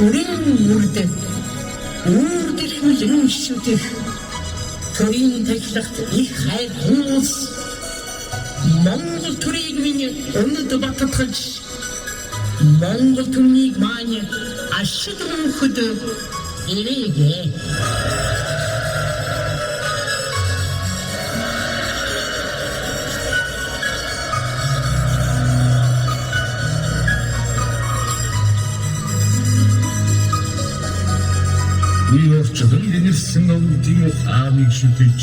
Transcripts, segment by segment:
Өрийн үрдэ үрдэрхүүлэн шүтэх төрийн тахлагт их хайр хүмүүс Монгол төрийг минь өнөд баттгаж Монгол төрнийг маань ашиглан хөд ирээгээ. Уйорчдын гэрсэн өвдийн хаамыг шүтэж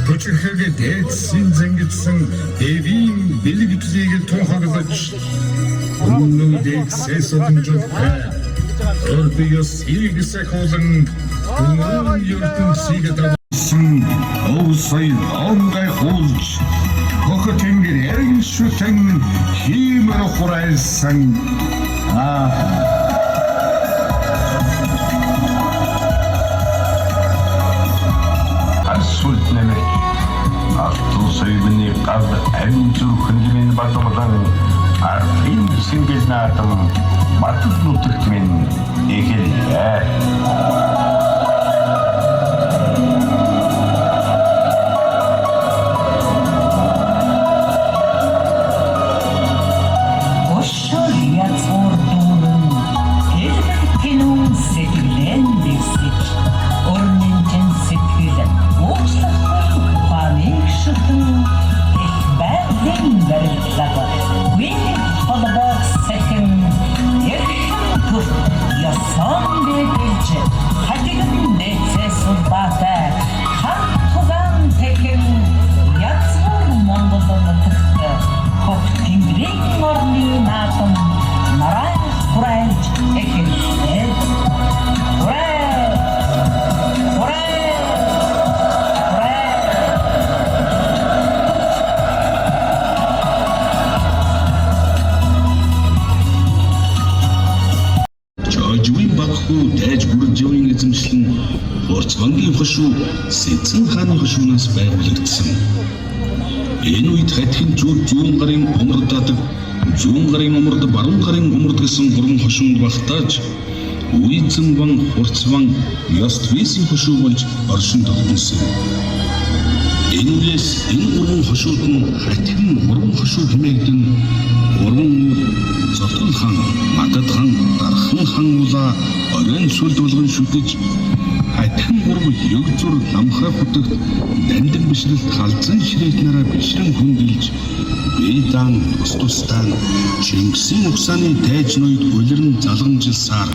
Төчөрхөгийн дээдсийн зангидсан дэвийн бэлгэдлийг тунхаглаж Өмнөдийг сэсодонжолтой Орбиос иргэсэх олон Өмнө ертөнцийг давсан Оусай онгай хулж Хохотингэр эргэн шүтэн Химэр хурайсан Султ нэмэх Алтан соёлын гав амин зүрхэн минь батгалан Арфин сингэл наатан Батд нутагт минь эхэллээ. Дайж бүрж явын эзэмшлэн Орцгонгийн хошуу Сэцэн хааны хошуунаас байгуулагдсан. Энэ үед хатхин зүүн гарын умард дадаг, зүүн гарын умард баруун гарын умард гэсэн гурван хошуунд багтааж Үйзэн ван, Хурцван, Ёствисийн хошуу болж оршин тогтносон. Энэ үеэс энэ гурван хошууд нь хатхин гурван хошуу хэмээгдэн гурван үр Зотгон хаан, Магад хаан, Дархан хаан улаа оройн сүлд болгон шүтэж хатхин гурав ягзур намхай хотогт дандан бишлэлт халзан ширээт нараа бишрэн хүндэлж Бейдан тус-тустан Чингисийн угсааны тайж ноёд улирн залгамжилсаар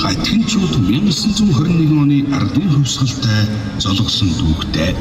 хатхинчууд 1921 оны ардын хувьсгалтай золгосон дүүхтэй.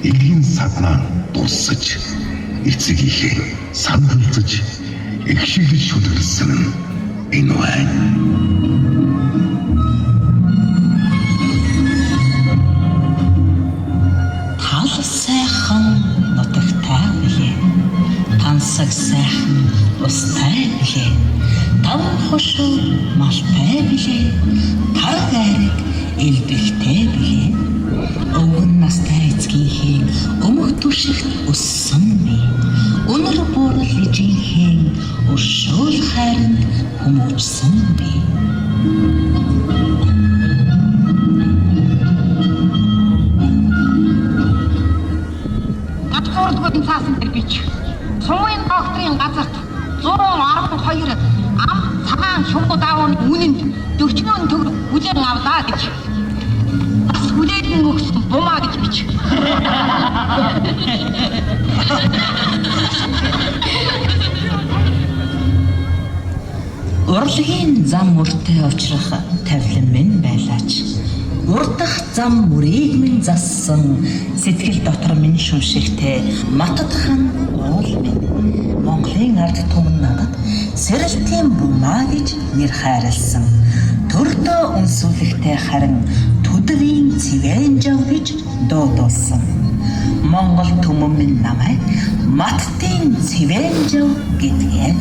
Эгийн саднаа дуусаж эцэг ихээ санахалзаж эхшиглэж шүлгэлсэн нь энэ байна. Тал сайхан нутагтай билээ. Тансаг сайхан устай билээ. Тав хошуу малтай билээ. Тар гайраг элбэгтэй билээ. Өвгөн настай эцгийнхээ өмг түшигт өссөн би. Өнөр буурал ижийнхээ өршөөл хайранд хүмүүжсэн би. Гадуурдгуудын цаасан дээр бич. Сумын докторийн газарт 112 ам цагаан шугууд аавны үнэнд 40 төгрөг хүлээн авлаа гэж. Хүлээдэн өгсөн бумаа гэж бич. Урлагийн зам мөртөө очихрах тавилан минь байлаач. урдах зам мөрийг минь зассан сэтгэл дотор минь шүншигтэй матад хан уул минь Монголын ард түмэн надад сэрэлтийн бумаа гэж нэр хайрлсан. Төрдөө үнсүүлэгтэй харин төдвийн цэвэнжав гэж дуудуулсан. Монгол түмэн минь намайг маттын цэвэнжав гэдгээ.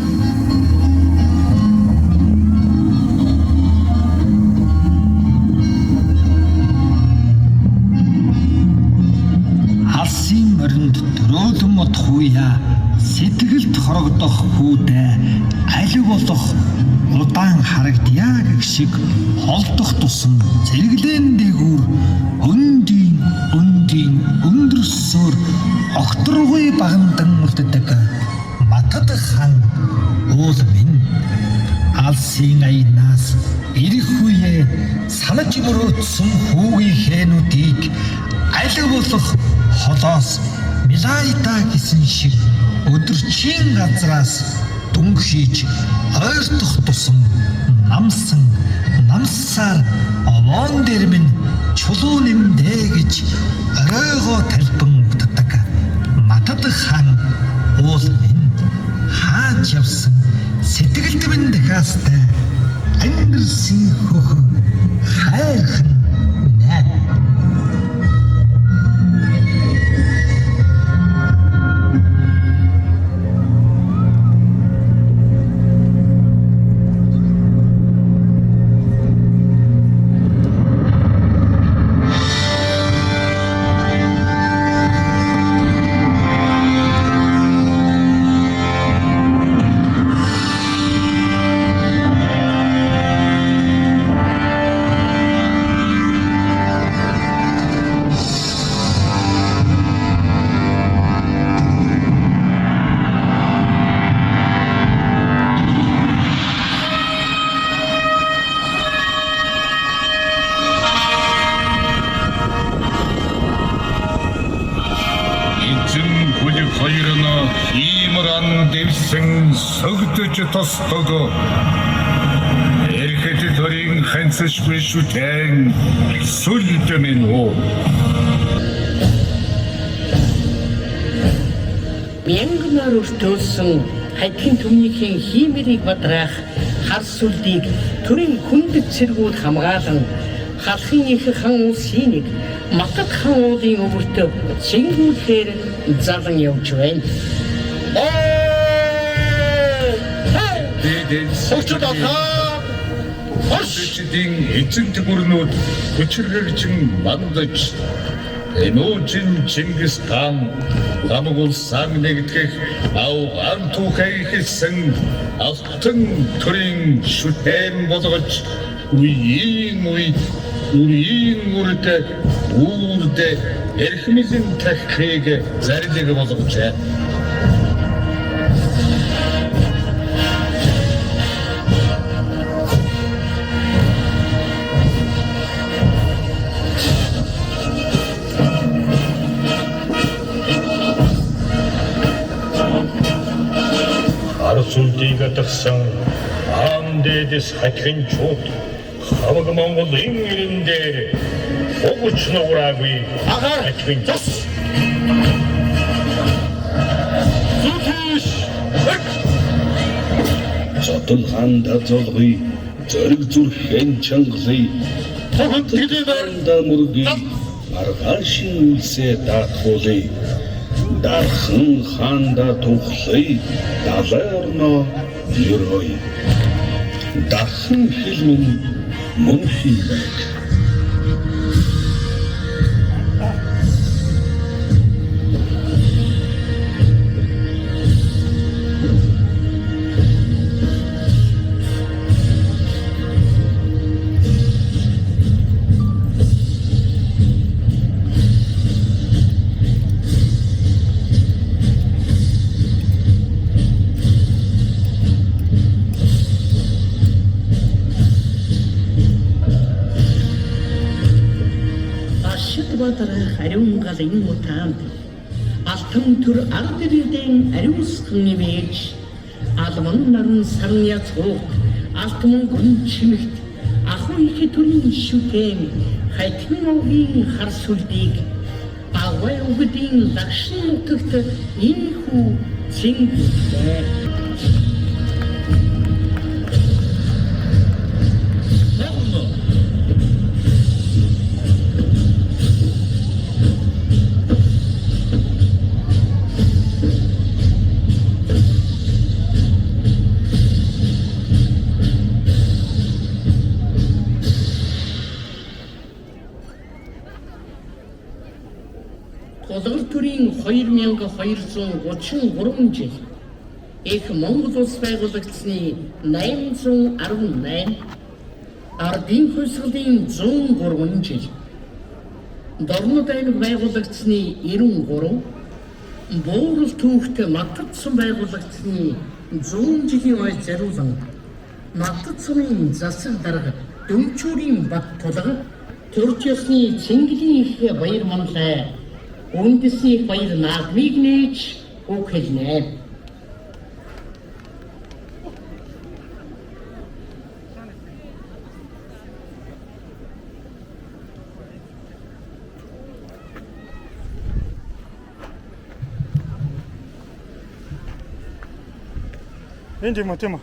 Алсын моринд дөрөөлөн модох үея сэтгэлд хорогдох хүүдээ аль болох удаан харагдъя гэх шиг холдох тусам зэрэглэн дээгүүр өндийн өндөрсөөр огторгүй багамдан үлддэг матад хан уул минь алсын аянаас ирэх үе санаж мөрөөдсөн хүүгийн хээнүүдийг аль болох холоос милайта гэсэн шиг өдөрчийн газраас дүнг хийж ойртох тусам намсаар овоон дээр минь чулуу нэмдээ гэж оройгоо талбан утдаг матад хан уул минь хаач явсан сэтгэлд минь дахиастай ангирсан хөхөн хайрхан нэ. Хоёроо хиймран дэвсэн согдож тостог эрхэд төрийн ханцшгүй шүтэн сүлдэмэн оо Мянган өртөөсөн хайдын түмнийхэн хиймэрийг бадраах хар сүлдийг төрийн хүндэт цэргүүд хамгаалan халахын их хан улсын нэг матад хан уулын өвөртөө чингүүлэхээр залан явж байна. Оршидын эзэнт гүрнүүд хүчрэгчин мандаж энүүжин Чингис хаан намаг улсаа нэгтгэх авган түүхэй хэлсэн алтан төрийн шүтэн болгож үеийн үрдэ эрхмизэн таххыг зарилэг болгожээ. Арсүлдийг атгсан аан дээдэс хатхын чууд хамаг Монголын ирэн дээр огч нуураагүй хатхын зас Зотол хаан дазолгый зориг зүрхэн чангалый тогтгдээ мөргий маргаашин үлсээ даатгуулъя дархан хаанда тухлый далайрно юрой дархан хэлмэн мөнхийн байг Ариун галын утаанд алтан төр ард ирдэн ариусхан нэмэж алман наран сарны цогт алтман гүн чимэгт ахуй их төрийн шүтэн хайтны овгийн хар сүлдийг багвай өгдийн лагшин нутагт энэ хүү цэнгэлтэй. Тулгар төрийн 2233 жил их Монгол улс байгуулагдсны 818, ардын хувьсгалын 103 жил, Дорнод аймаг байгуулагдсны 93, Буурал түүхт Маттад сум байгуулагдсны 100 жилийн ой зориулан Маттад сумын засаг дарга Дөмчүүрийн бат тулга төрж ёсны Цэнгэлийн их баяр манлай үндэсний баяр наадмыг нээж өгүүлнэ. Энэ тийм үү?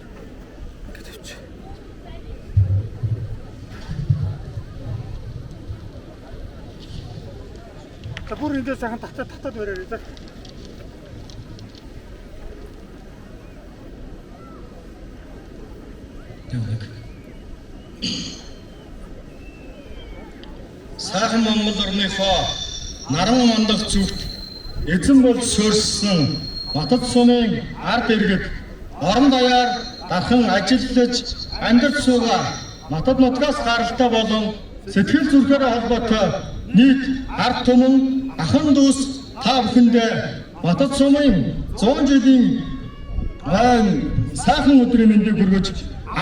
За бүр энэ сайхан татаад бариарай за. Сайхан Монгол орныхоо наран мандах зүгт эзэн бол суурьсан Маттад сумын ард иргэд орон даяар дархан ажиллаж амьдарч суугаа Маттад нутгаас гаралтай болон сэтгэл зүрхээр холбоотой нийт ард түмэн ахын дүүс та бүхэндээ Маттад сумын 100 жилийн сайхан өдрийн мэндийг хүргэж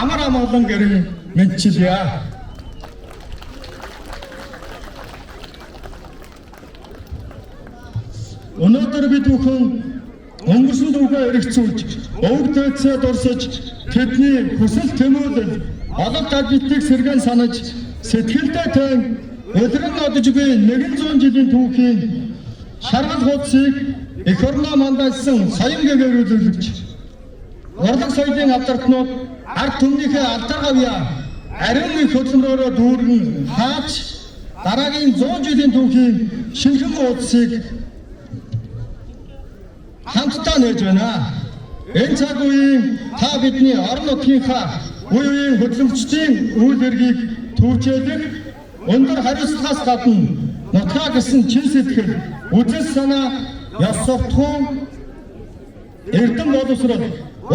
амар амгалан гэрэн мэдчилье. Өнөөдөр бид бүхэн өнгөрсөн түүхээ эргэцүүлж, өвөг дээдсээ дурсаж, тэдний хүсэл тэмүүлэл, олонт албитыг сэргэн санаж, сэтгэлдээ тань өдрөн одож буй 100 жилийн түүхийн шаргал хуудсыг эх орноо мандалсан соён гэгэрүүлж, урлаг соёлын алдартнууд ард түмнийхээ алдар гавьяа ариун их хөдөлмөрөөрөө дүүргэн хааж дараагийн 100 жилийн түүхийн шинэхэн хуудсыг хамтдаа нээж байна. Энэ цаг үеийн та бидний орон нутгийнхаа үе үеийн хөдөлмөрчдийн үйл хэргийг түүчээдэг өндөр хариуцлагаас гадна нутгаа гэсэн чин сэтгэл, үзэл санаа, ёс суртахуун, эрдэм боловсрол,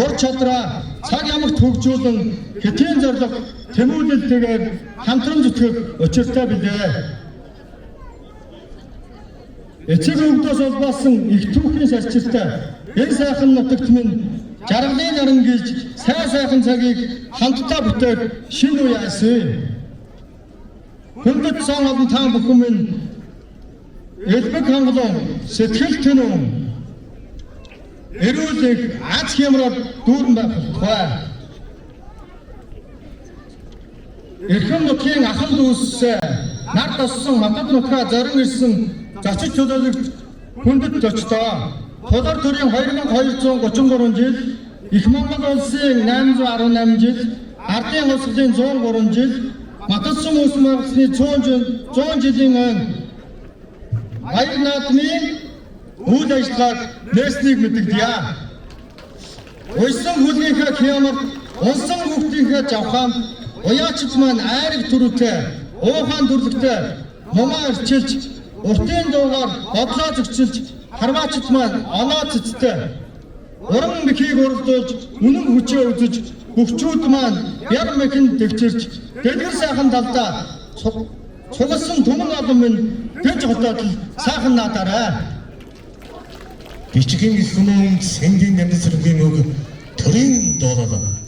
ур чадраа цаг ямагт хөгжүүлэн хэдийн зориг тэмүүлэлтэйгээр хамтран зүтгэх учиртай билээ. Эцэг өвгдөөс олбоосон их түүхийн сарчилтай энэ сайхан нутагт минь жаргалын наран гэж сайхан цагийг хамтдаа бүтээх шинэ үе яасан. Хүндэт сон олон та бүхэн минь элбэг хангалуун сэтгэл тэнүүн эрүүлэх аз хямрал дүүрэн байх тухай. Эрхэм нутгийн ахын дүүсээ нар тоссон Маттад нутгаа зорин ирсэн зочид төлөөлөгч хүндэт зочдоо Тулгар төрийн 2233 жил, Их Монгол улсын 818 жил, ардын хувьсгалын 103 жил, Маттад сум үүсгэн байгуулсны 100 жилийн өн баяр наадмын үйл ажиллагааг нээснийг мэдэгдэе. Уйсан хүлийнхээ хямар, унсан хүүхдийнхээ жавхаан, уяачд маань айраг төрөтэй, уухан төрлөктэй, мумаа арчилж, уртын дуугаар бодлоо зөгчилж, харваачд маань оноо цэцтэй, уран мэхийг уралдуулж, үнэн хүчээ үзэж, хөгчүүд маань яр мэхэн төвчирч, дэлгэр сайхан талдаа цугласан түмэн олон минь дэж хотоод сайхан наадаарай. Бичгийн их хүмүүн сэнгийн нэмэсргийн үг төрийн доолоо.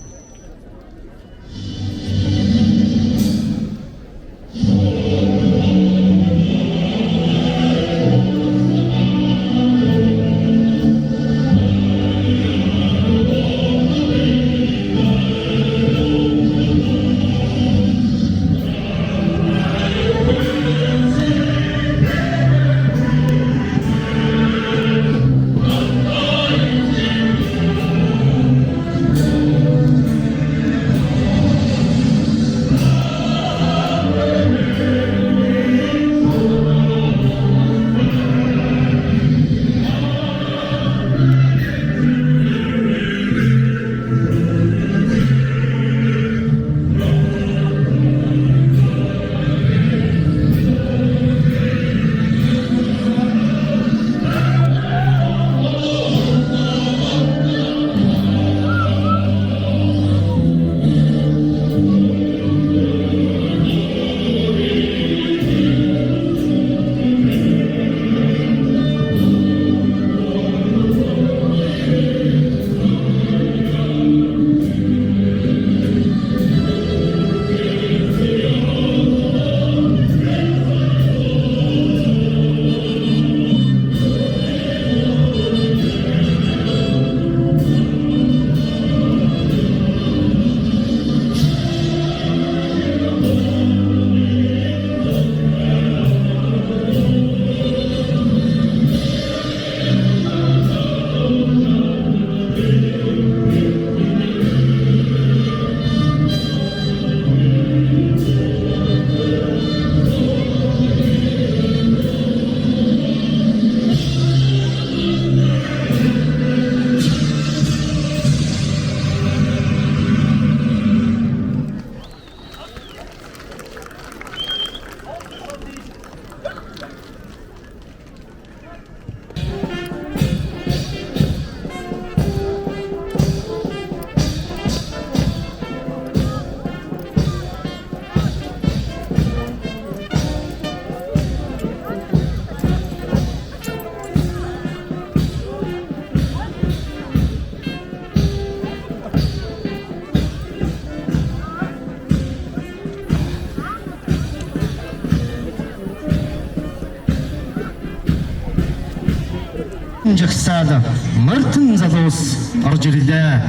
жагсаал мартин залуус орж ирлээ.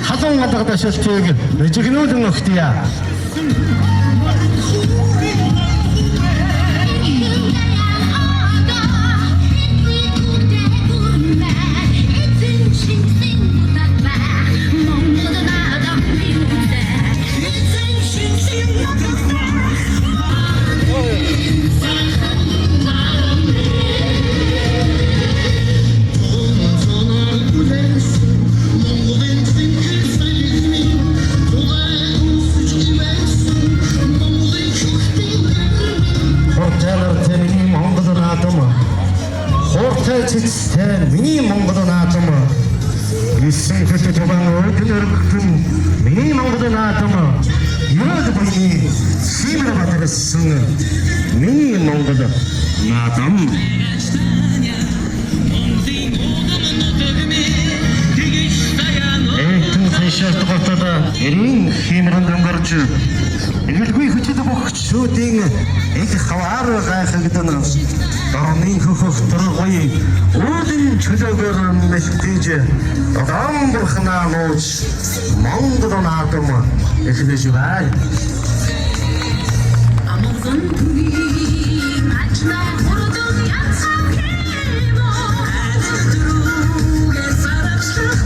Халуун алга ташаалтыг жигнүүлэн өгтөе. Миний Монгол наадам гисэн хөтө томан өргөн миний Монгол наадам юуд бий симэр батарсан миний Монгол наадам этэн фэшэрт готода эрийн химрэн дөнгөрч энэлгүй хөтөд бохчуудын их хаваар гайхагдана дорны хөхөх торгой үүдэн чөлөөгөр мэлтэж дам бурхнаа нууж Монгол наадам эхлэж бай. Амазон түвий мачна хурдан янцах химо адруге сарапшах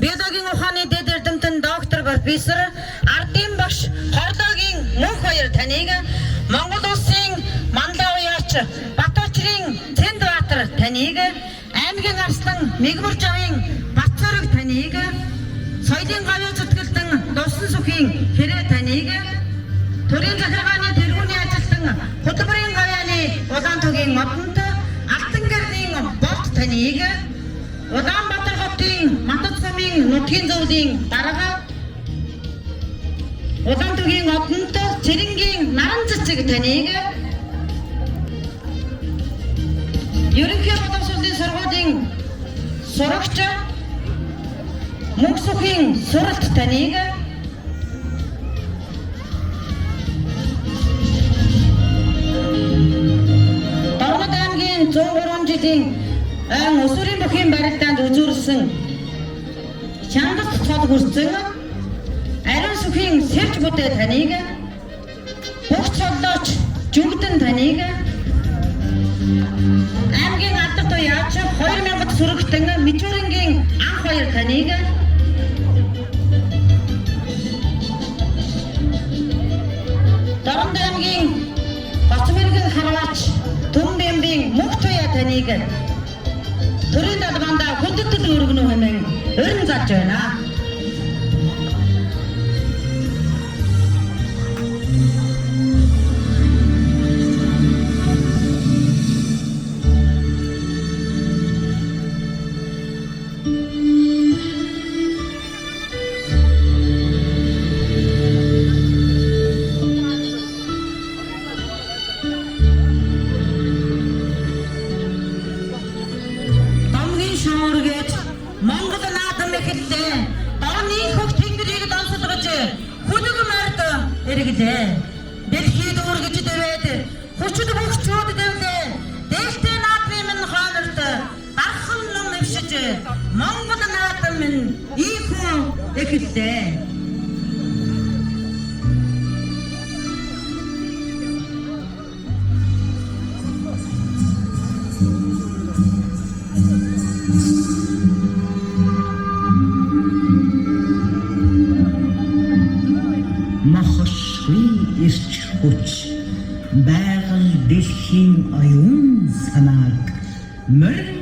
биологийн ухааны дэд эрдэмтэн доктор профессор Ардын багш Хорлоогийн мөнх баяр таныг Монгол улсын манлай уяач Батбаатарын Цэндбаатар таныг аймгийн арслан Мэгмүржавын Батцорог таныг соёлын гавьяа зүтгэлтэн Дусан сүхийн Хэрэ таныг төрийн захиргааны тэргүүний ажилтан хөтөлбөрийн гавьяаны Улаантүгийн модонт Алтан гэрлийн болт таныг Улаанбаатар хотын Матад сумын нутгийн зөвлөлийн дарга Улаантүгийн одонт Цэрэнгийн наран цэцэг таныг ерөнхий боловсролын сургуулийн сурагч Мөнх сүхийн суралт таныг 103 жилийн өсвөрийн бүхий барилдаанд үзүүлсэн Чангалт цол хүрсэн ариун сүхийн сэрж бүдэ таныг бүх цоллооч жүнгдэн таныг аймгийн алдар туяач 2000 сүрэгтэн Мичүрингийн анх хоёр таныг Дорнод аймгийн Бацмэргийн харваач Түмбэмбийн мөнх туяа таныг төрийн далбаанда хүндэтгэл өргөнө хэмээн өрн заж байна. Монгол наадам эхэллээ. Дорны хөх тэнгэрийг донсолгож хүнэг мард эргэлээ. Дэлхийд үргэж дэвээд хүчит бөхчүүд дэвлээ. Дээлтэй наадмын минь хооморт дархан ном өвшиж Монгол наадам минь ийхүү эхэллээ. Мохшгүй ирч хүч байгаль дэлхийн оюун санааг мөрөн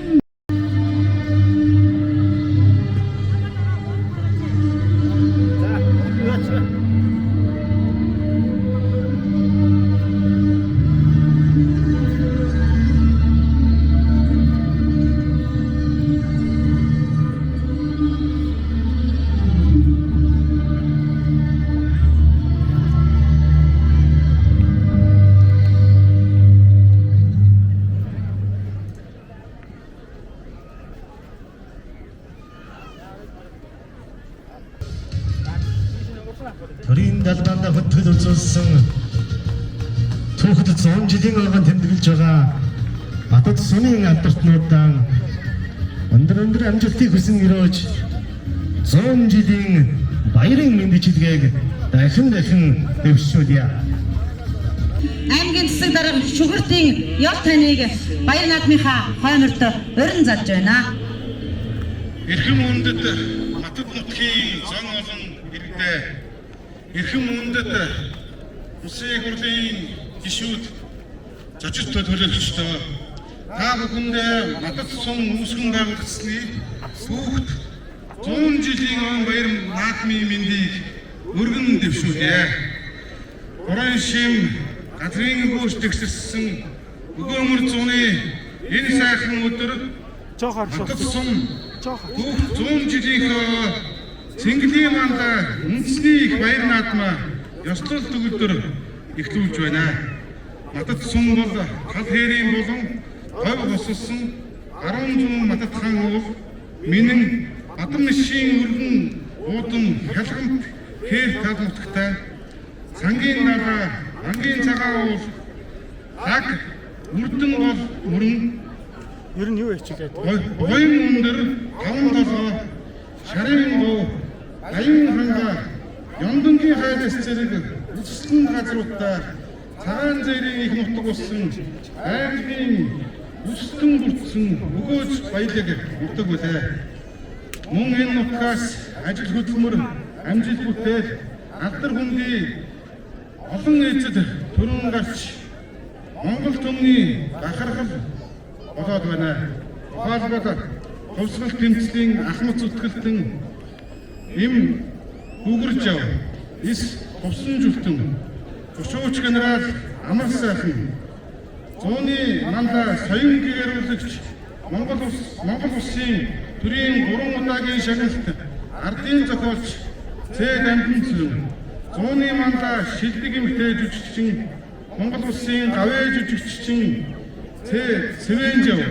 төрийн далбаанда хөтгөл үзүүлсэн түүхэд 100 жилийн оргон тэмдэглэж байгаа Матад сүнийн алдарчнуудаа өндөр амжилтыг хүсэн өрөөж 100 жилийн баярын мэндчилгээг дахин дэвшүүлье. Аймгийн засаг дарга Шүгүртийн ёл таныг баяр наадмынхаа хооморт өрн залж байна. Эрхэм үндэд Матад нутгийн зан олон иргэдээ эрхэм үндэд Улсын хурлын гишүүд зочид төлөөлөгчдөө та бүхэндээ Матад сум үүсгэн байгуулагдсны бүгд 100 жилийн он баяр наадмын мэндийг өргөн дэвшүүлье. Орон шим газрын гүйж төгсөрсөн өгөөмөр зуны энэ сайхан өдөр Матад сум бүгд 100 жилийнхөө Цэнгэлийн манда үндэсний их баяр наадмаа ёслол төгөлдөр эхлүүлж байна. Матад сум бол гал хээрийн болон говь боссон 11 Матад хаан уул минэн Бадан мишийн өргөн уудам хялгамт хээр тал нутагтай сангийн нараа ангийн цагаан уул хаг үрдэн бол мөрөн Ер нь юу хийчихээд Оюун өндөр 5-7 шарын гоо аян ханга Яндонгийн хайлс зэрэг үсгэн газруудаа цагаан зээрийн их нутаг болсон аймгийн үсгэн бүрдсэн өгөөж баялаг нутаг үлээ. Мөн энэ нутгаас ажил хөдөлмөр амжилт бүтээл алдар хүндий олон эзэд төрөн гарч Монгол түмний бахархал болоод байна. Ухаалбал хувьсгал тэмцлийн ахмад зүтгэлтэн им гүгэрж яв. Ис хувсан зүлтэн Өшөөч генерал амар сайхан зууны манда соён гэрүүлэгч Монгол улсын төрийн 3 удаагийн шагналт ардын зохиолч Цэг Амтэн зүүн зууны манда шилдэг эмэгтэй жүжигчин Монгол улсын гавьяа жүжигчин Цэг Сэвэнжав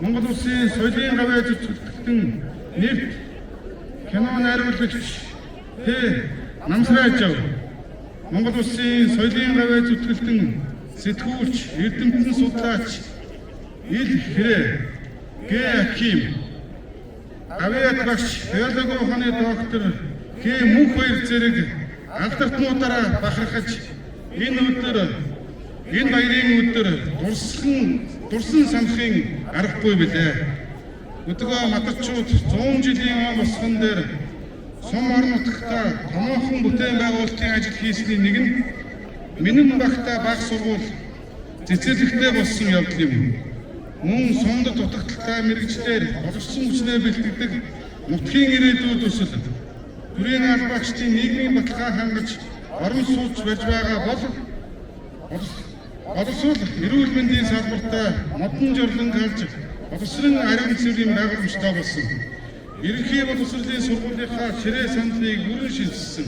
Монгол улсын соёлын гавьяа жүжигчин нэрт кино найруулагч Т Намсрайжав Монгол улсын соёлын гавьяа зүтгэлтэн сэтгүүлч, эрдэмтэн судлаач ил хэрэг гээ хим авиат багш биологи ухааны доктор гээ мөнх баяр зэрэг алдартнуудаараа бахархаж энэ баярын өдөр дурсан санахын аргагүй билээ. Өдгөө матарчууд 100 жилийн босгон дээр сум орон нутагта томоохон бүтээн байгуулалтын ажил хийсний нэг нь Минэн багта баг сургууль цэцэрлэгтэй болсон явдал юм. Мөн сумд дутагдaltaй мэрэгчлэр боловсон хүчнээ бэлтгэдэг нутгийн ирээдүйд өсөл төрийн албаагчдын нийгмийн баталгаа хангаж орон сууц барьж байгаа боловсрол эрүүл мэндийн салбартаа модон жорлон kalж боловсрын ариун цэврийн байгууламжтай болсон. Ерөнхий боловсролын сургуулийнхаа ширээ сандлыг бүрэн шилжсэн.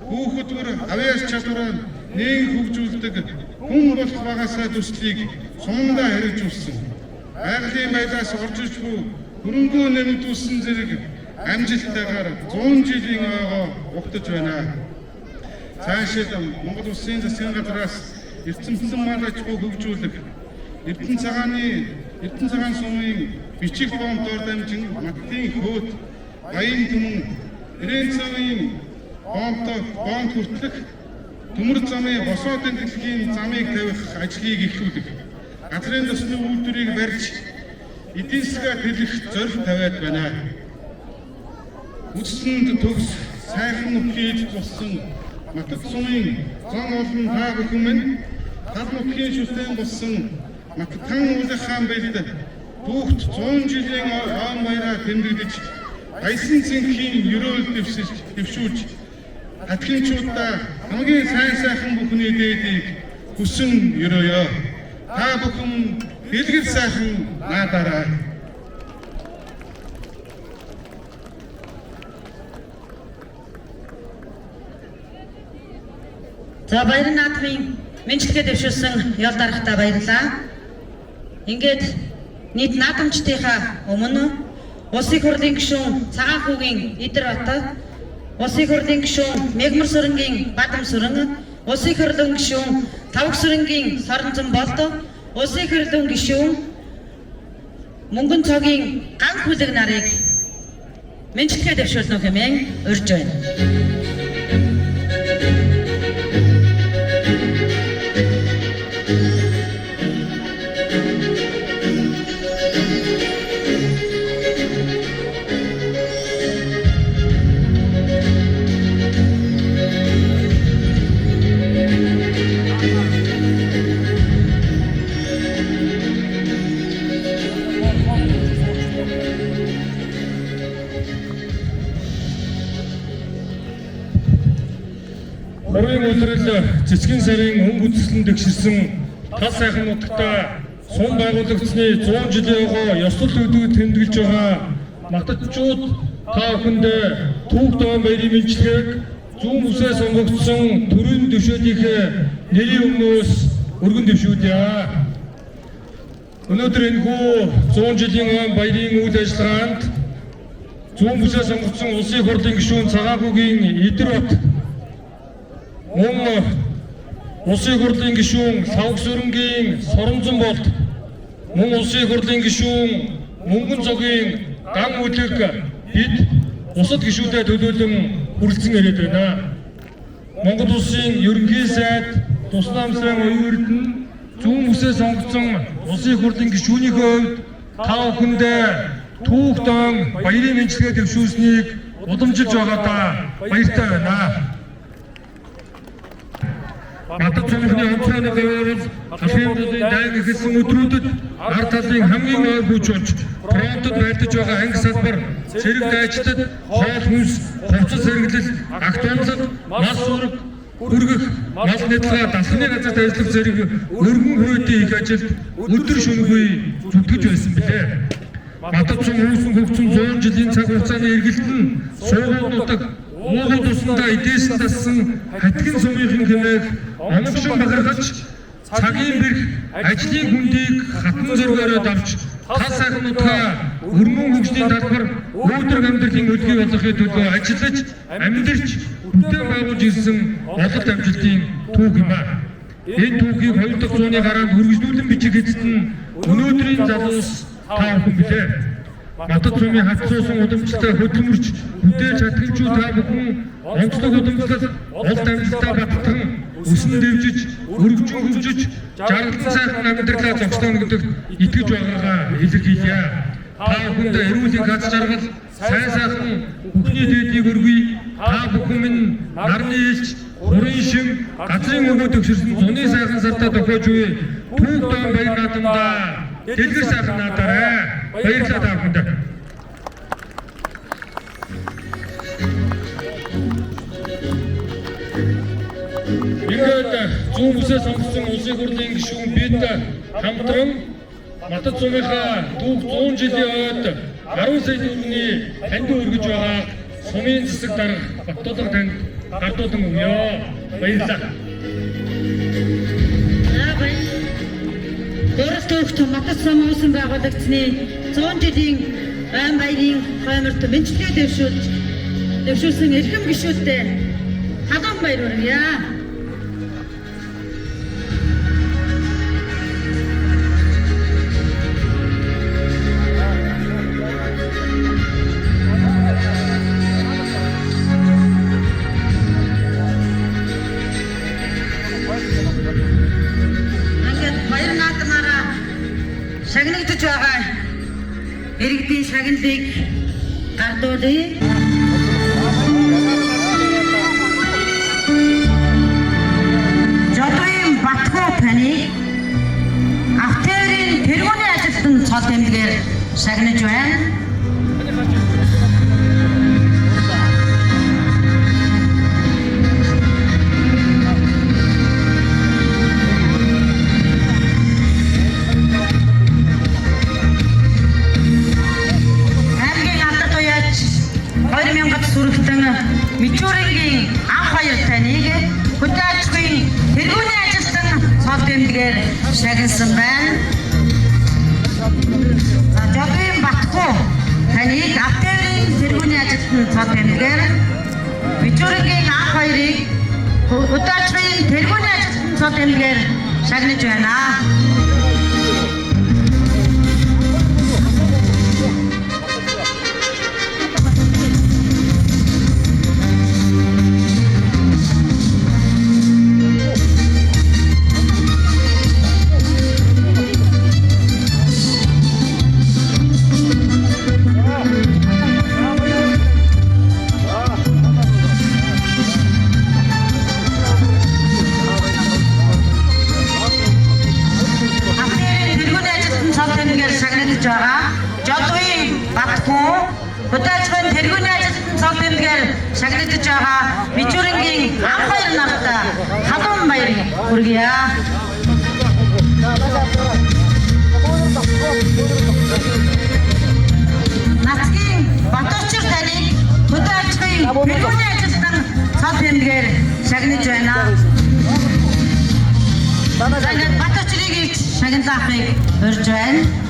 Хүүхдүүд авьяас чадвараа нэг хөгжүүлдэг хүн болох багасаа төслийг сумдаа хэрэгжүүлсэн. Байгалийн байдлаас орж иж буй хөрөнгөө нэмэгдүүлсэн зэрэг амжилттайгаар 100 жилийн ойгоо угтаж байна. Цаашид Монгол Улсын засгийн газраас эрдэмтэн маргаачгүй хөгжүүлэх Эрдэнэ цагаан сумын бичиг боомтоор дамжин Маттын хөөт Баян түмэн Ирэнцгийн боомт хүртэлх төмөр замын босоодын дэлхийн замыг тавих ажлыг эхлүүлэх газрын төслийн үйлдвэрийг барьж эдийн засгаа төлөх зорилт тавиад байна. Үсэнд төгс сайхан нөхөж болсон Матад сумын зам олон та бүхэн минь тал нөхөхийн шүтэн болсон Матадхан уулын хаан байлд түүхт 100 жилийн он баяраа тэмдэглэж баясан цэнхийн ерөөл дэвшүүлж Атхинчуудаа хамгийн сайхан бүхний дээдийг хүсэн ерөөё. Та бүхэн дэлгэр сайхан наадаарай. За баярын наадмын мэдлэгээ дэвшүүлсэн ёл дарагтаа баярлалаа. Ингээд нийт наадамчдынхаа өмнө Улсын хурлын гишүүн Цагаан хүүгийн Идэр Бат, Улсын хурлын гишүүн Мегмар сүрэнгийн Бадам сүрэн, Улсын хурлын гишүүн Тавг сүрэнгийн Соронзон Болд, Улсын хурлын гишүүн Мөнгөн цогийн Ган хүлэг нарыг мэдлэгээ дэвшүүлнэ хэмээн урьж байна. Орын улирал цэцгэн сарын өнгө үзэсгэлэн дэгширсэн тал сайхан нутагта сум байгуулагдсны 100 жилийн огоо ёслол өдөө тэмдэглэж байгаа матадчууд та бүхэндээ түүх даан баярын мэдлэгийг зүүн үсээ сонгогдсон төрийн дэвшээлийнхээ нэрийн өмнөөс өргөн дэвшүүлье. Өнөөдөр энэхүү 100 жилийн он баярын үйл ажиллагаанд зүүн үсээ сонгогдсон улсын хурлын гишүүн Цагаан хүүгийн Идэр Бат, мөн улсын хурлын гишүүн Тавг сүрэнгийн Соронзон Болд, мөн улсын хурлын гишүүн Мөнгөн цогийн Ган хүлэг бид бусад гишүүдэд төлөөлөн хүрэлцэн ирээд байна. Монгол улсын ерөнхий сайд Тусгай намсрын оюун эрдэнэ зүүн үсээ сонгогдсон улсын хурлын гишүүнийхээ хувьд та бүхэндээ түүх даан баярын мэдлэгээ дэвшүүлсэнийг уламжилж байгаадаа баяртай байна. Матад цомхны онцгойн гавьяавал алхимуудын дайны хэлсэн өдрүүдэд ард талын хамгийн ой хүч болж фронтод байлдаж байгаа анги салбар, цэрэг дайчдад хоол хүнс, хувцас хэрэглэл, агт онцлог, мас ураг, хүргэх, мал нэтлэгээ дасганы газарт ажиллах зэрэг өргөн хүрээтэй их ажилд өдөр шөнөгүй зүтгэж байсан билээ. Матад цом хөөсөн хөгжсөн 100 жилийн цаг хугацааны эргэлт нь суугуулнуудад уугуул тусандаа эдээсэн тассан хатгин сумынхын хэмээх оногшин бахархаж цагийн бэрх ажлын хүндийг хатан зургаараа давж тал сайхнуудаа өрмөн хөгжлийн талбар өөдрөг амьдралын өлгий болгохын төлөө ажиллаж амьдарч бүтээн байгуулж ирсэн ололт амжилтын түүх юм аа. Энэ түүхийг 2 дахь зууны гараанд үргэлжлүүлэн бичих эцэст нь өнөөдрийн залуус та бүхэн билээ. Матад сумын хатсуусан удамчтай хөдөлмөрч хүдээж чадхимчүү та бүхэн онцлог удамчлал олд амьсгалаа баттан өсөн дэвжиж, өргөжин хөгжиж, жаргалан сайхан амьдралаа зогсооно гэдэгт итгэж байгаагаа илэрхийлье. Та бүхэнд эрүүлийн гац жаргал, сайн сайхан бүхний дээдийг өргөе. Та бүхэн минь нарны илч, урын шим, газрын өвөө төгсөрсөн зуны сайхан сартаа дохиож үе. Түүх даан баяр наадамда дэлгэр сайхан наадаарай. Баярлалаа та бүхэнд. Ингээд зүүн бүсээ сонгосон улсын хурлын гишүүн бид хамтран Матад сумынхаа түүх 100 жилийн ойд 10 сая төгрөгийн хандив өргөж байгаа сумын засаг дарга Баттуулга танд гардуудан өгье. Баярлалаа. Дөрөв түүхт Матад сумын улсын байгуулагчны 100 жилийн байн баярын хойморт мэдлэгээ дэвшүүлсэн эрхэм гишүүдтэй халуун баяр хүргье. Шагнагдж байгаа иргэдийн шагналыг гардуулъя. Жодгийн Батхуу таныг автоэрийн тэргүүний ажилтан цол тэмдгээр шагнаж байна. Мичүүрэнгийн анх хоёр таныг хөдөлгөөний тэргүүний ажилтан цол тэмдгээр шагнасан байна. Жодгийн Батхуу таныг автоэрийн тэргүүний ажилтан цол тэмдгээр мичүүрэнгийн анх хоёрыг хөдөлгөөний тэргүүний ажилтан цол тэмдгээр шагнаж байна. Жодгийн Батхуу хөдөлгөөний тэргүүний ажилтан цол тэмдгээр шагнагдж байгаа мичүүрэнгийн анх хоёр нарт халуун баяр хүргье. Нацгийн Батуучир таныг хөдөлгөөний тэргүүний ажилтан цол тэмдгээр шагнаж байна. Тэгээд Батуучирыг шагналахыг урьж байна.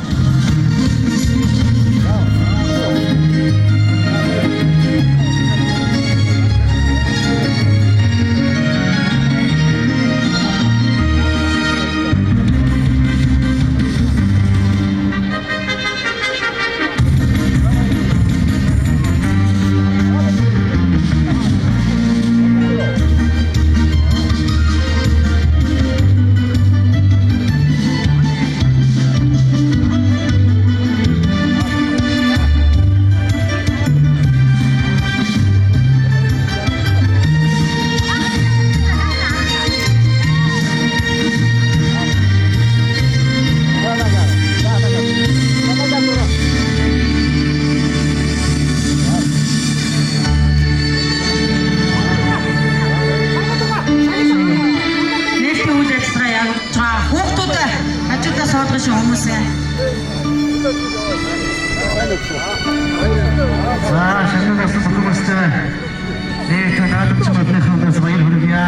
шагнаас боловстой нэг наадамч модныхоос баяр хүргье.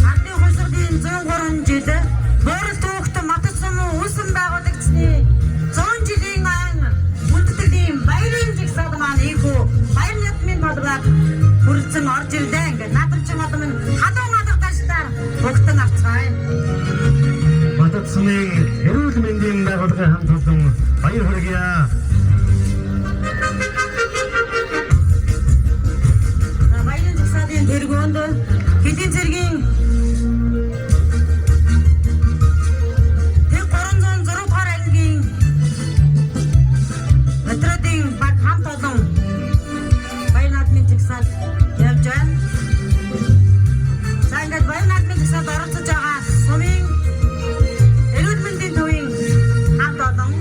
Ардын хувьсгалын 103 жил Бөөрөл түүхт Матад сумын үүсгэн байгуулагчны 100 Мататсумын эрүүл мэндийн байгууллагын хамт олон баяр хүргье. Баярын жагсаалын тэргуунд хэдийн цэргийн 306 дугаар ангийн өдрөдийн баг хамт олон баяр наадмын жагсаал явж байна. За ингээд баяр наадмын жагсаалд оролцож байгаа сумын эрүүл мэндийн төвийн хамт олон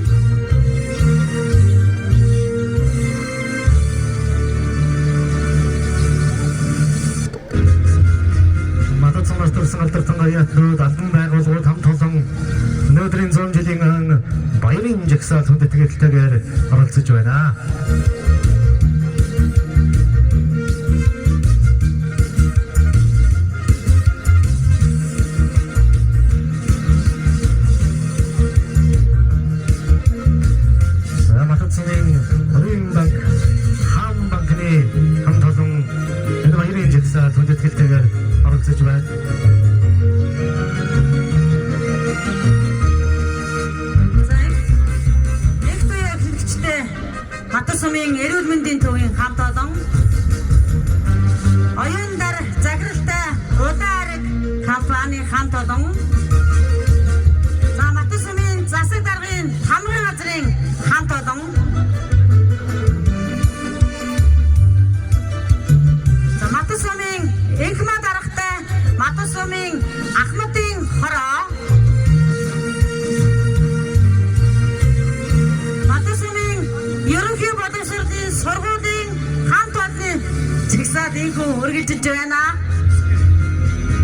Мататсумаас төрсэн алдартай гаятнууд албан байгууллагууд хамт олон өнөөдрийн 100 жилийн баярын жагсаал хүндэтгэлтэйгээр оролцож байна. Мататсумын Орын банк, Хаан банкны хамт олон энэ баярын жагсаал хүндэтгэлтэйгээр оролцож байна. Мататсумын эрүүл мэндийн төвийн хамт олон оюун дар загралтай удаан ариг компани хамт олон Мататсумын засаг даргын хамрын газрын хамт олон Мататсумын Энхмаа даргатай Мататсумын Ахмадын хороо ерөнхий боловсролын сургуулийн хамт олонны жагсаал инхүү үргэлжилж байна.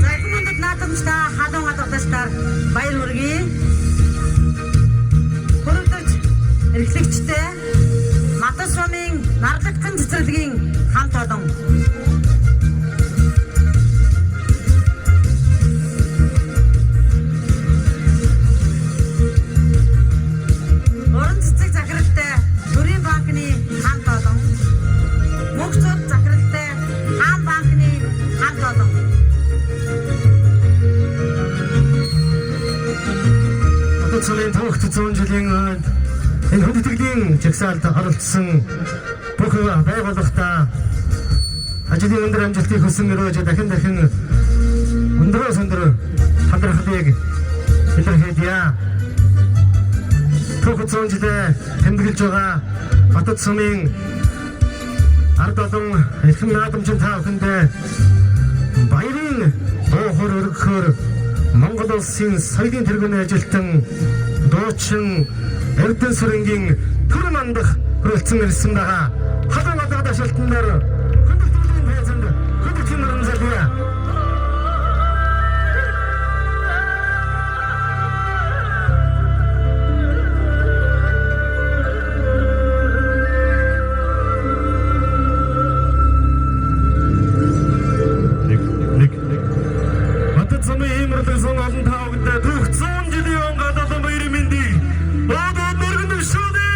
За их мөндөд наадамжтай халуун гадагтастаар баяр хүргэе. Хүрэлцэж эрхлэгчтэй Мататсумын нарлагтан цэцэрлэгийн хамт олон Мататсумын түүх 100 жилийн энэ хүндэтгэлийн жагсаалд оролцсон бүх байгууллагатаа ажлын өндөр амжилтыг хүсэн өрөөж дахин өндрөөс өндөр талархлыг илэрхийлье. Түүх 100 жилээ тэмдэглэж байгаа Мататсумын ард олон эрхэм наадамчин та бүхэндээ баярын дуу хор өргөхөөр Монгол улсын соёлын тэргүүний ажилтан дуучин Эрдэнэ сүрэнгийн төр мандах хүрэлцэн ирсэн байгаа. Халуун гадагт ашиалтнаар хүндэтгэлийн байцаанд хүндэтгэлийн урамжлалаа. Мататсумын имэрлсэн олон таавагтай түүх 100 жилийн гадаад баярын мэндийг бодод мөргөн дэвшүүлээ.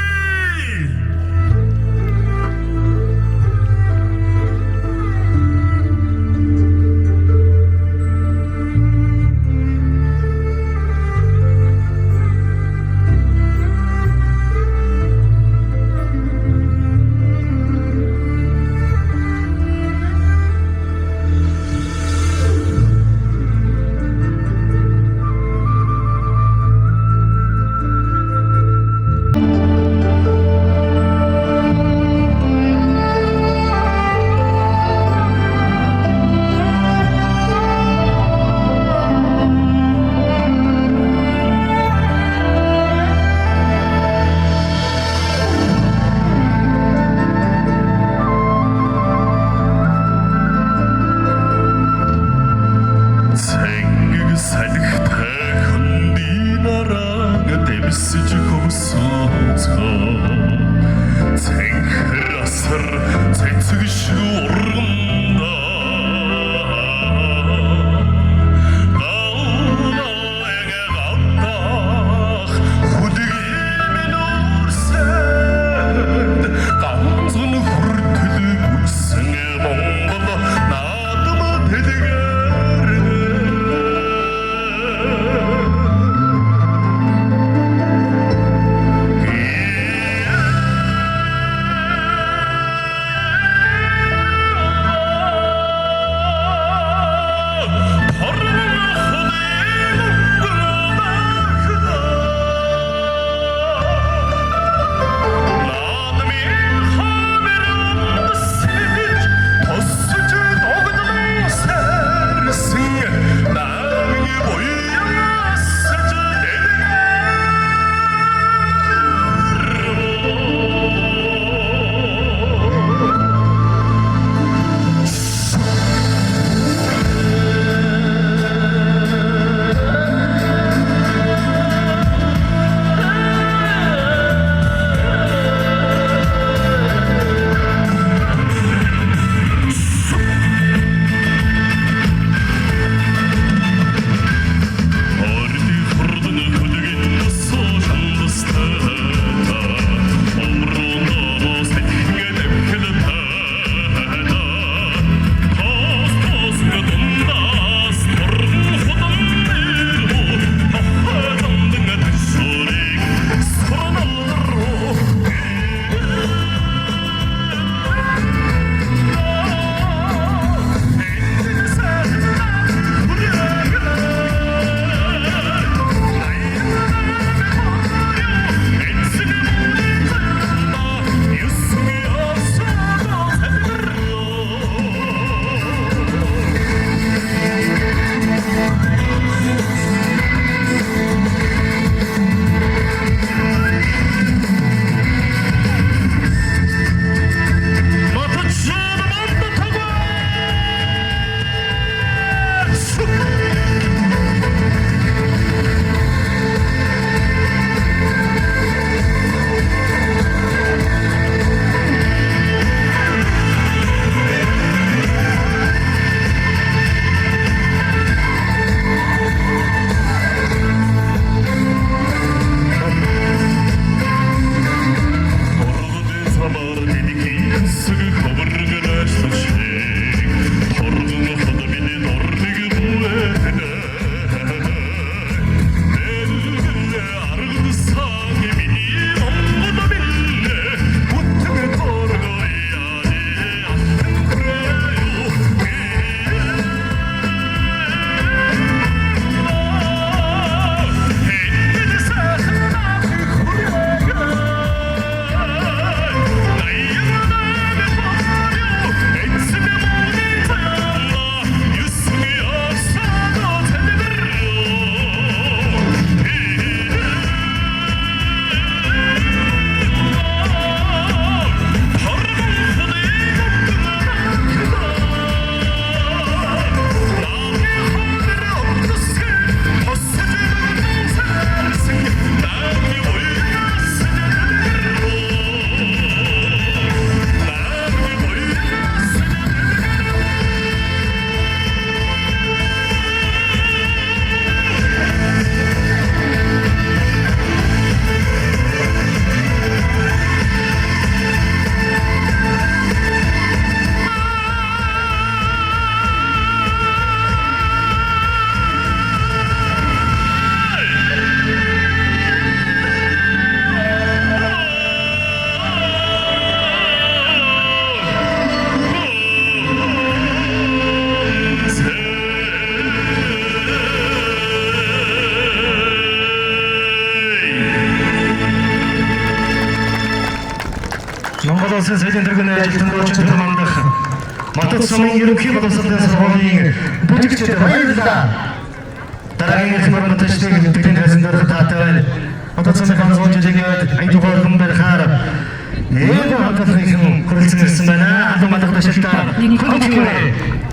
улсын соёлын тэргүүний ажилтнууд очиж төрмөндөх Матад сумын ерөнхий боловсролын сургуулийн бүжигчид баярлалаа. Дараагийн хэлбэр мэтчдэг мэддэг хэсэг дээр таатай байна. Матад сумын канцлер жилийн айдугаар хүмбэр хаар нэг хатахын хүрэлцэн ирсэн байна. Алуу матад шилтаа. Хүндэтгэв.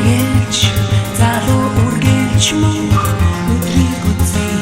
Orgelch, Orgelch, Orgelch, Orgelch,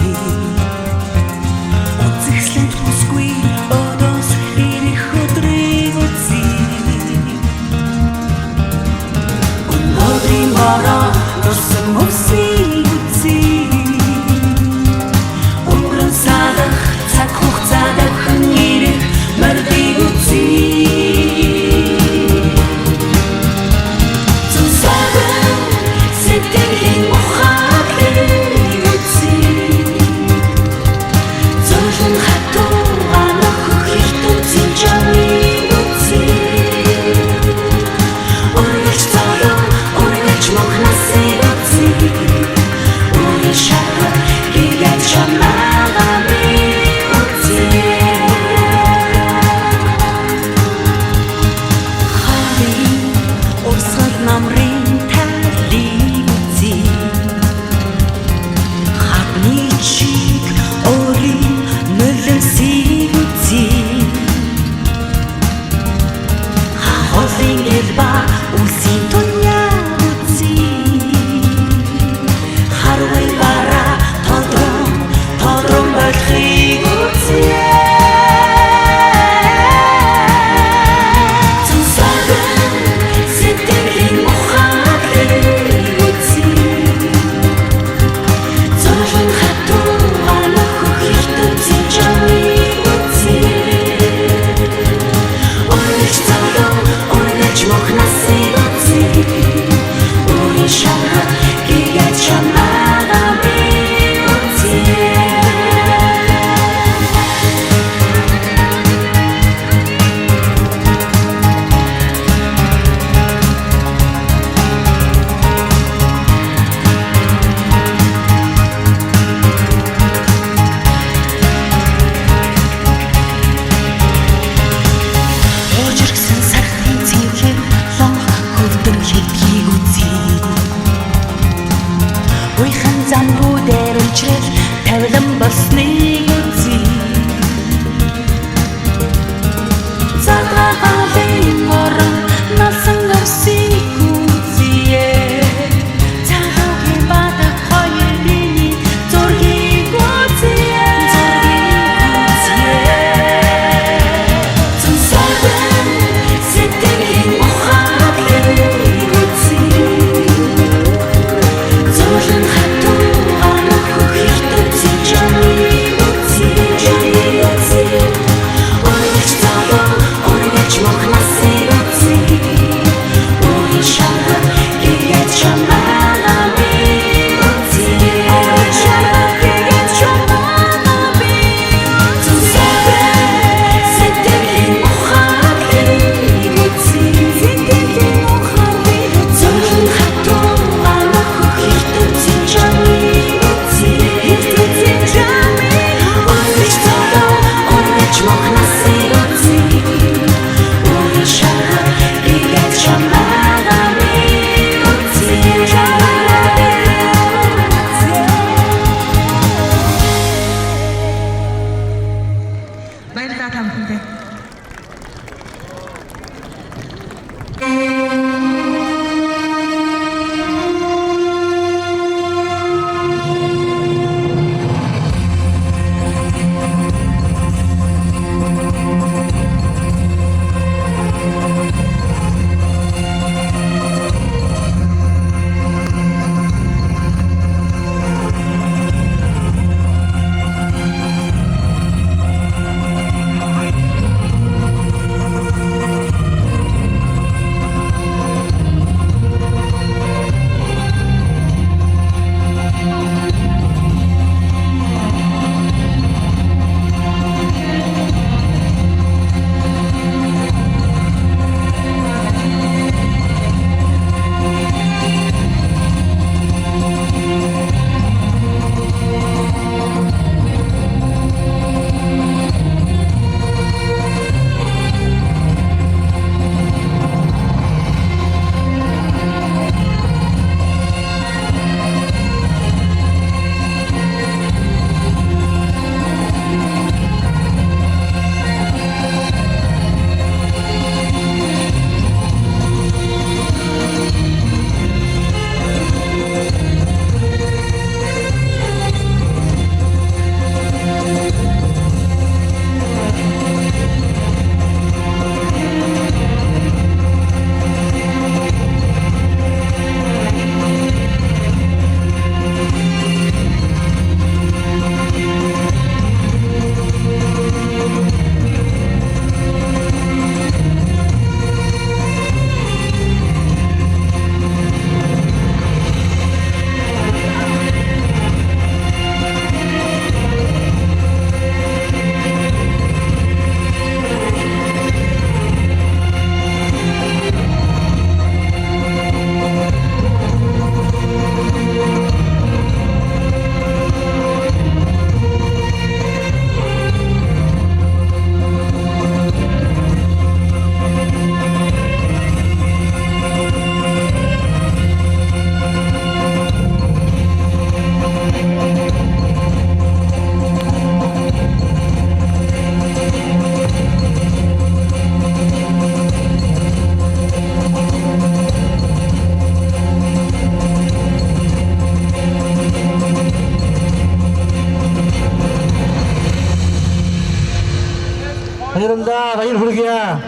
баярлалаа. Баяр хүргье.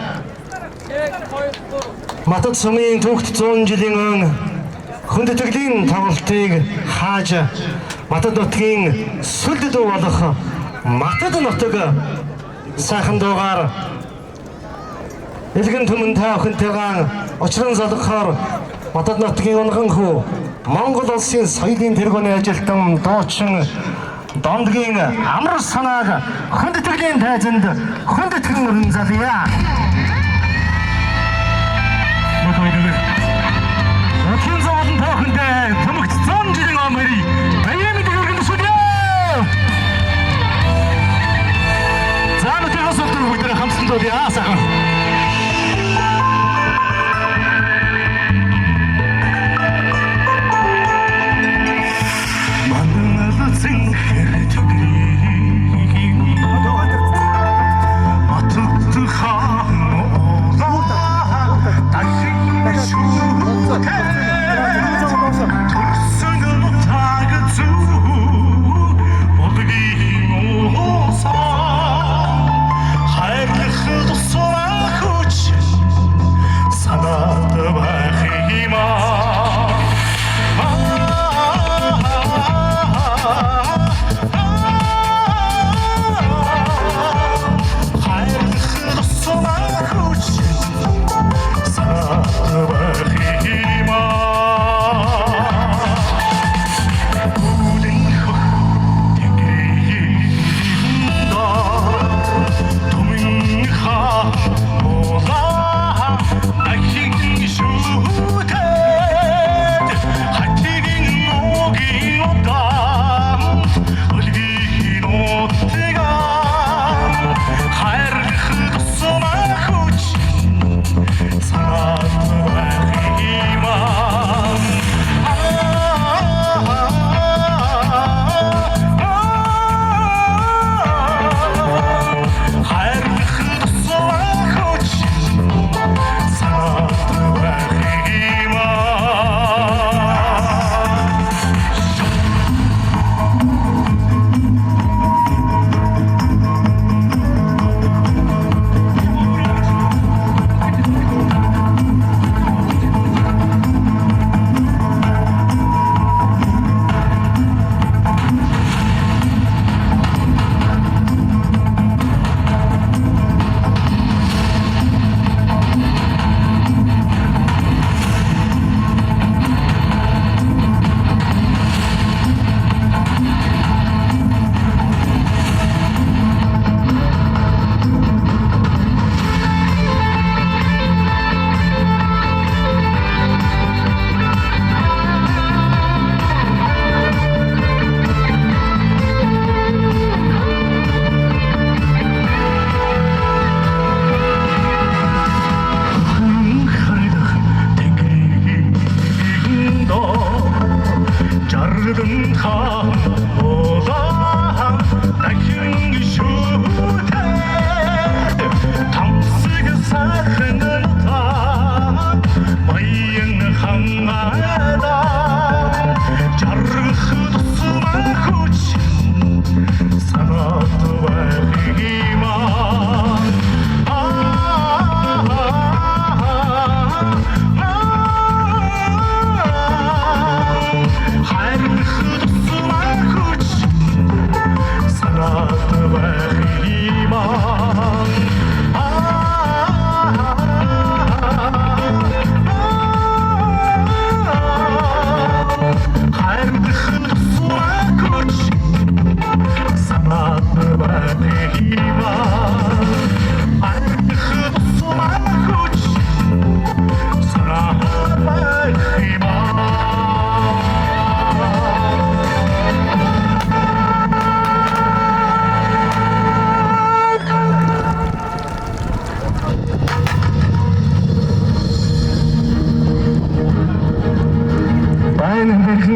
Матад сумын түүхт 100 жилийн өмнө хүндэтгэлийн тоглолтыг хааж Матад нутгийн сүлд дүү болох Матад нутаг сайхан дуугаар элгэн түмэн та охинтойгоо учран залгахаар Матад нутгийн унган хүү Монгол улсын соёлын тэргүүний ажилтан дуучин Дондгийн амар санааг хүндэтгэлийн тайзанд хүндэтгэн өрн залъя. Өтгөн зовлон тоохондоо төмөгт 100 жилийн омрыг баян мэд өргөн сүлээ. За нүтгэс өтөр бүгдээ хамтсан дуулъя сайхан.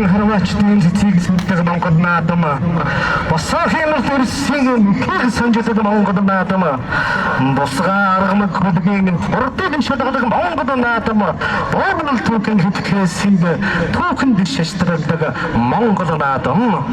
Харвачны цэцгийг сүлдэг Монгол наадам. Босоо хэмэл төрсөн их санжлал Монгол наадам. Босгаа аргамаг хүлгийн урдын шалгалаг Монгол наадам. Боогнол түүхэн хэвхэсийг түүхэнд шаштралдаг Монгол наадам.